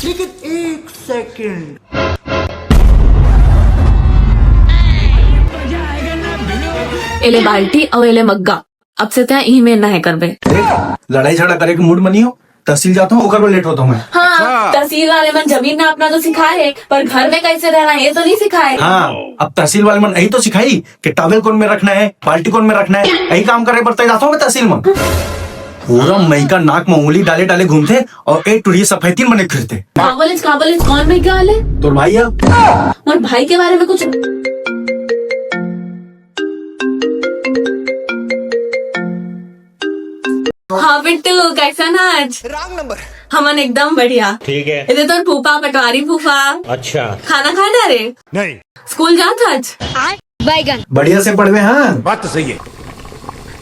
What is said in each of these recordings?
लेकिन एक सेकंड, एले बाल्टी और एले मग्गा अब से त्या ई में ना करबे। देख लड़ाई झगड़ा करे के मूड बनी हो, तहसील जाता हूँ, ओकर में लेट होता हूँ मैं। हाँ तहसील वाले मन जमीन ना अपना तो सिखाए है, पर घर में कैसे रहना ये तो नहीं सिखाए। हाँ अब तहसील वाले मन यही तो सिखाई कि टॉवेल कौन में रखना है, बाल्टी कौन में रखना है, यही काम करे पड़ता जाता हूँ मैं तहसील में। पूरा मई का नाक में उंगली डाले डाले घूमते और एक टुड़ी सफेदी बने फिरते। काबलिज कौन में क्या वाले तो भाई अब और भाई के बारे में कुछ। हाँ बिट्टू कैसा ना आज? Wrong number. हमन एकदम बढ़िया। ठीक है। इधर तो फूफा पटवारी फूफा। अच्छा खाना खा रे? नहीं, स्कूल जात आज? बैगन बढ़िया से पढ़वे। हाँ बात तो सही है।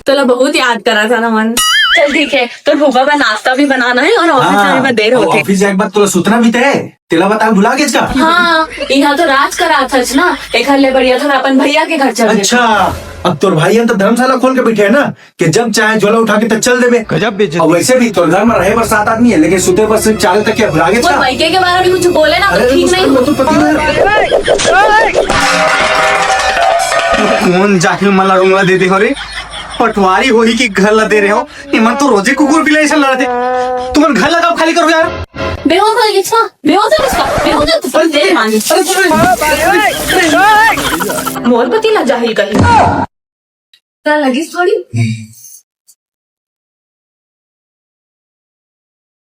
तो बहुत याद करा था ना मन। चल ठीक है, तो फूफा का नाश्ता भी बनाना है और ऑफिस जाने में देर होती है। ऑफिस जाए के बाद तो सुतना भी है, तेला बता भुला गए इसका। हाँ यहाँ तो राज करा था ना, एक हल्ले बढ़िया थोड़ा अपन भैया के घर चल गए। अच्छा अब तोर भाई तो धर्मशाला खोल के बैठे है ना कि जब चाहे झोला उठा के तक चल देवे। गजब बेइज्जती। और वैसे भी तो घर में रहे पर 7 आदमी है, लेकिन सुते पर सिर्फ 4 तक क्या भुला गए वो भाई के बारे में कुछ बोले ना तो ठीक नहीं। तो पति कौन जाके मला रुंगला देते हो रे? पटवारी हो ही कि घर ला दे रहे हो? इमन तो रोजे कुकुर बिलाई से लड़ते। तुम घर लगाओ, खाली करो यार। बेहोश हो गया, बेहोश हो इसका, बेहोश हो तो दे मांगी। मोर पति ना जाहिल कहीं लगी थोड़ी।